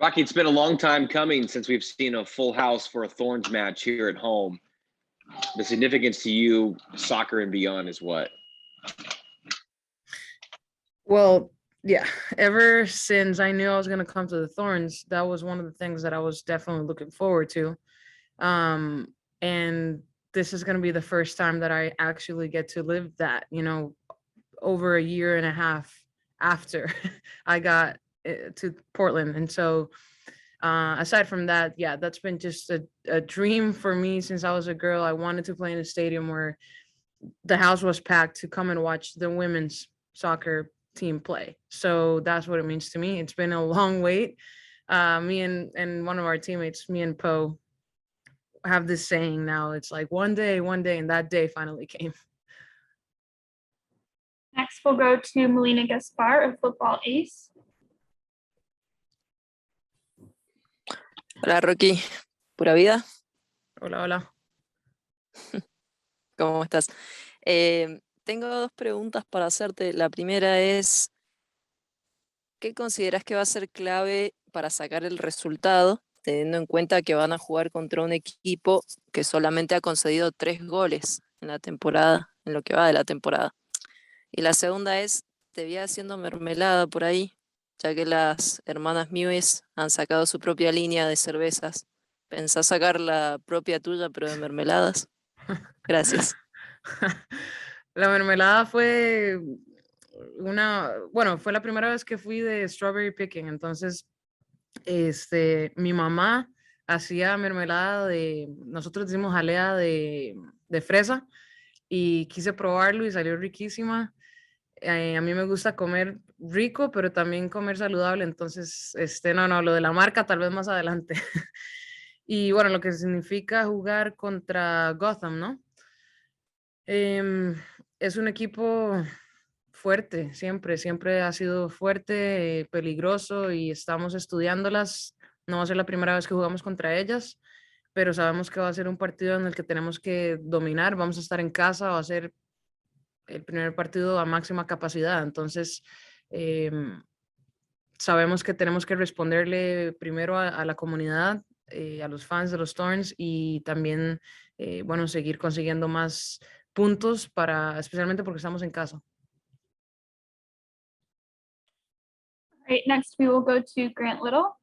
Rocky, it's been a long time coming since we've seen a full house for a Thorns match here at home. The significance to you, soccer and beyond, is what? Well, yeah, ever since I knew I was going to come to the Thorns, that was one of the things that I was definitely looking forward to. And this is going to be the first time that I actually get to live that, over a year and a half after I got to Portland. And so, aside from that, yeah, that's been just a dream for me since I was a girl. I wanted to play in a stadium where the house was packed to come and watch the women's soccer team play. So that's what it means to me. It's been a long wait. Me and one of our teammates, me and Poe, have this saying now. It's like one day, and that day finally came. Next, we'll go to Melina Gaspar of Football Ace. Hola Rocky, pura vida. Hola, hola. ¿Cómo estás? Tengo dos preguntas para hacerte. La primera es, ¿qué consideras que va a ser clave para sacar el resultado, teniendo en cuenta que van a jugar contra un equipo que solamente ha concedido 3 goles en la temporada, en lo que va de la temporada? Y la segunda es, te vi haciendo mermelada por ahí, ya que las hermanas Mewes han sacado su propia línea de cervezas. ¿Pensás sacar la propia tuya, pero de mermeladas? Gracias. La mermelada fue fue la primera vez que fui de strawberry picking. Entonces, mi mamá hacía mermelada nosotros decimos jalea de fresa, y quise probarlo y salió riquísima. A mí me gusta comer rico, pero también comer saludable. Entonces, no, lo de la marca tal vez más adelante. Y bueno, lo que significa jugar contra Gotham, ¿no? Es un equipo fuerte, siempre ha sido fuerte, peligroso, y estamos estudiándolas. No va a ser la primera vez que jugamos contra ellas, pero sabemos que va a ser un partido en el que tenemos que dominar. Vamos a estar en casa, va a ser el primer partido a máxima capacidad. Entonces, sabemos que tenemos que responderle primero a la comunidad, a los fans de los Thorns, y también, seguir consiguiendo más puntos especialmente porque estamos en casa. All right, next we will go to Grant Little.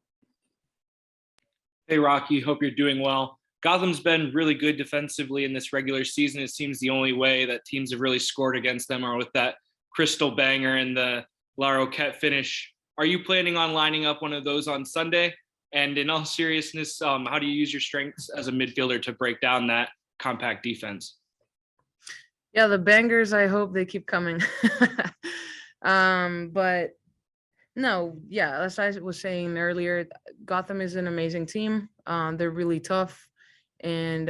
Hey, Rocky, hope you're doing well. Gotham's been really good defensively in this regular season. It seems the only way that teams have really scored against them are with that crystal banger and the La Roquette finish. Are you planning on lining up one of those on Sunday? And in all seriousness, how do you use your strengths as a midfielder to break down that compact defense? Yeah, the bangers, I hope they keep coming. But no, yeah, as I was saying earlier, Gotham is an amazing team. They're really tough. And,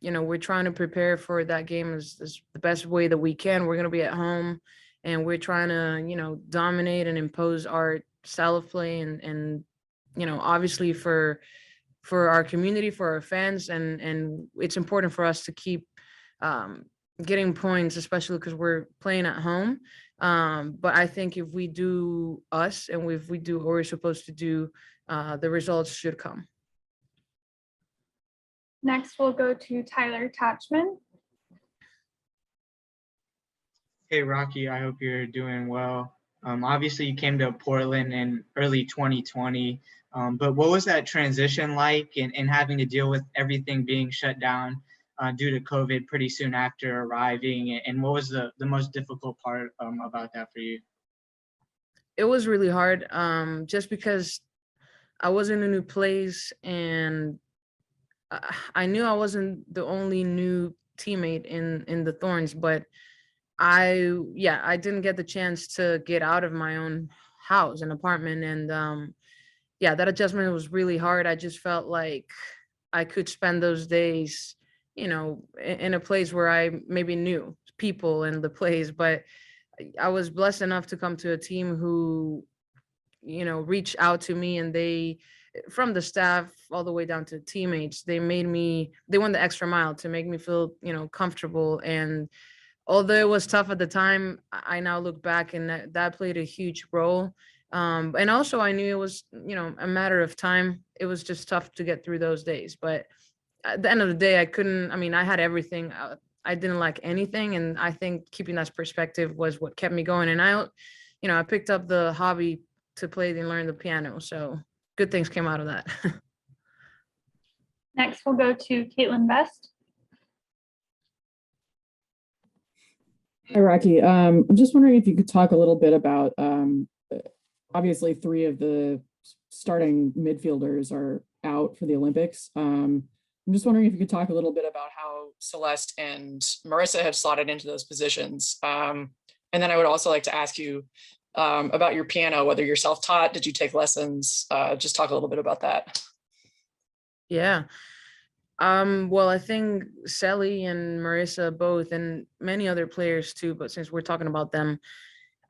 we're trying to prepare for that game as the best way that we can. We're going to be at home, and we're trying to, dominate and impose our style of play. And obviously for our community, for our fans. And it's important for us to keep getting points, especially because we're playing at home. But I think if we do us, and if we do what we're supposed to do, the results should come. Next, we'll go to Tyler Tatchman. Hey, Rocky, I hope you're doing well. Obviously, you came to Portland in early 2020, but what was that transition like, and having to deal with everything being shut down due to COVID pretty soon after arriving, and what was the most difficult part about that for you? It was really hard, just because I was in a new place, and I knew I wasn't the only new teammate in the Thorns, but I didn't get the chance to get out of my own house and apartment. And that adjustment was really hard. I just felt like I could spend those days, in a place where I maybe knew people and the place. But I was blessed enough to come to a team who, reached out to me, and they, from the staff all the way down to teammates, they went the extra mile to make me feel, comfortable. And although it was tough at the time, I now look back and that played a huge role. And also I knew it was, a matter of time. It was just tough to get through those days. But at the end of the day, I had everything. I didn't lack anything. And I think keeping that perspective was what kept me going. And I picked up the hobby to play and learn the piano. So good things came out of that. Next, we'll go to Caitlin Best. Hi, Rocky. I'm just wondering if you could talk a little bit about, obviously 3 of the starting midfielders are out for the Olympics. I'm just wondering if you could talk a little bit about how Celeste and Marissa have slotted into those positions. And then I would also like to ask you about your piano, whether you're self-taught, did you take lessons? Just talk a little bit about that. Yeah. Well, I think Sally and Marissa both, and many other players too, but since we're talking about them,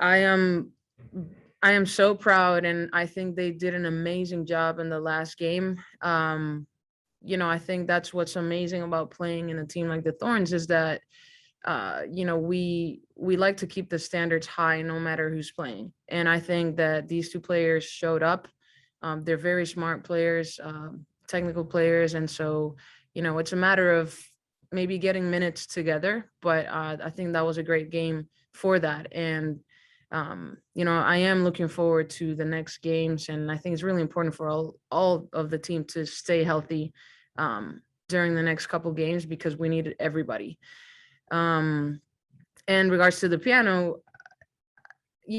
I am so proud, and I think they did an amazing job in the last game. I think that's what's amazing about playing in a team like the Thorns is that we like to keep the standards high no matter who's playing. And I think that these 2 players showed up. They're very smart players, technical players. And so, it's a matter of maybe getting minutes together, but I think that was a great game for that. And, I am looking forward to the next games. And I think it's really important for all of the team to stay healthy during the next couple games because we need everybody. In regards to the piano,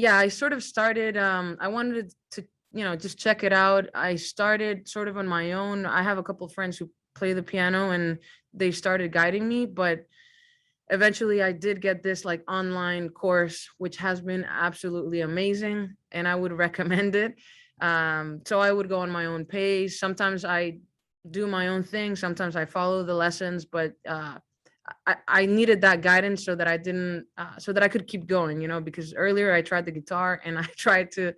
I sort of started, I wanted to, just check it out. I started sort of on my own. I have a couple of friends who play the piano and they started guiding me, but eventually I did get this like online course, which has been absolutely amazing. And I would recommend it. So I would go on my own pace. Sometimes I do my own thing. Sometimes I follow the lessons, but, I needed that guidance so that so that I could keep going, because earlier I tried the guitar and I tried to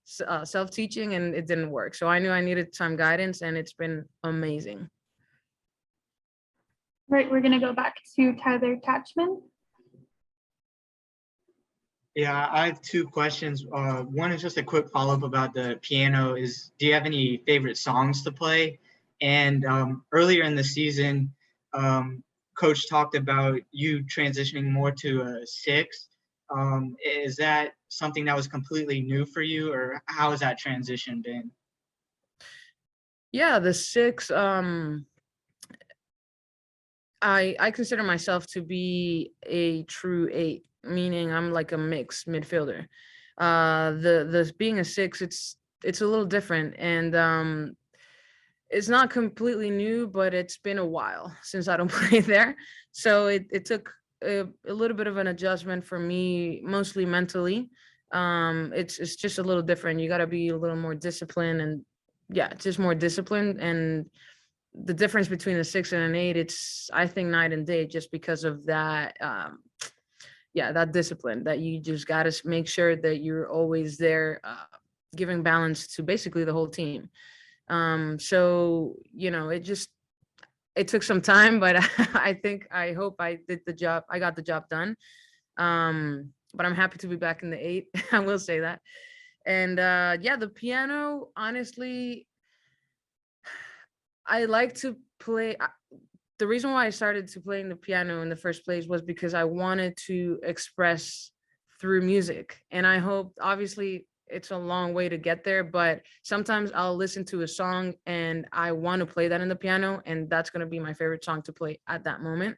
self-teaching and it didn't work. So I knew I needed some guidance and it's been amazing. Right, we're going to go back to Tyler Tatchman. Yeah, I have 2 questions. One is just a quick follow-up about the piano. Do you have any favorite songs to play? And earlier in the season, Coach talked about you transitioning more to a 6. Is that something that was completely new for you, or how has that transition been? Yeah, the 6. I consider myself to be a true 8, meaning I'm like a mixed midfielder. The being a 6, it's a little different, and it's not completely new, but it's been a while since I don't play there. So it took a little bit of an adjustment for me, mostly mentally. It's just a little different. You got to be a little more disciplined, and just more disciplined. And the difference between a 6 and an 8, it's, I think, night and day, just because of that. That discipline that you just got to make sure that you're always there, giving balance to basically the whole team. So, it took some time, but I hope I did the job. I got the job done. But I'm happy to be back in the 8. I will say that. And the piano, honestly, I like to play. The reason why I started to playing the piano in the first place was because I wanted to express through music. And I hope, obviously, it's a long way to get there, but sometimes I'll listen to a song and I want to play that in the piano, and that's going to be my favorite song to play at that moment.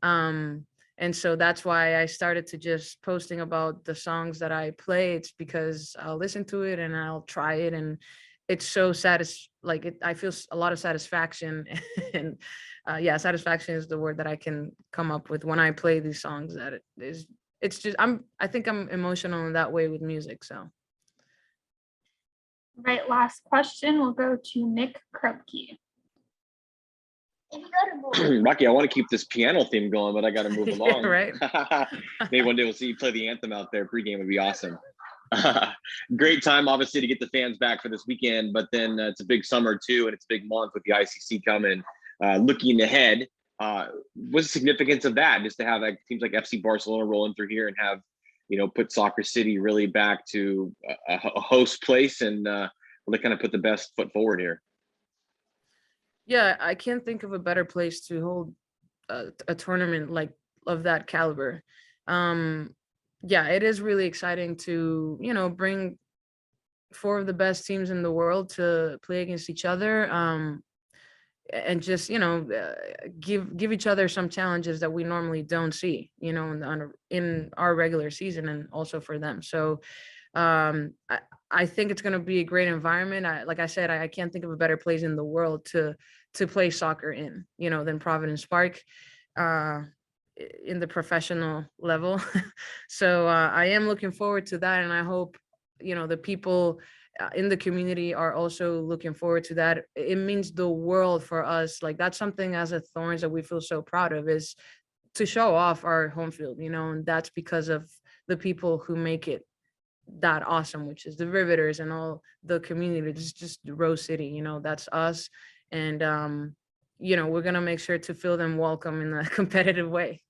And so that's why I started to just posting about the songs that I play. It's because I'll listen to it and I'll try it, and it's so I feel a lot of satisfaction. And satisfaction is the word that I can come up with when I play these songs. That I think I'm emotional in that way with music. So. Right, last question. We'll go to Nick Krupke. Rocky, I want to keep this piano theme going, but I got to move along. Yeah, right. Maybe one day we'll see you play the anthem out there. Pregame would be awesome. Great time, obviously, to get the fans back for this weekend, but then it's a big summer too, and it's a big month with the ICC coming. Looking ahead, what's the significance of that? Just to have like teams like FC Barcelona rolling through here and have, put Soccer City really back to a host place and really kind of put the best foot forward here. Yeah, I can't think of a better place to hold a tournament like of that caliber. Yeah, it is really exciting to, bring 4 of the best teams in the world to play against each other. And just, give each other some challenges that we normally don't see, in our regular season, and also for them. So I think it's going to be a great environment. Like I said, I can't think of a better place in the world to play soccer in, than Providence Park, in the professional level. So I am looking forward to that, and I hope, the people in the community are also looking forward to that. It means the world for us. Like, that's something as a Thorns that we feel so proud of, is to show off our home field, and that's because of the people who make it that awesome, which is the Riveters and all the community. It's just Rose City, that's us. And we're gonna make sure to feel them welcome in a competitive way.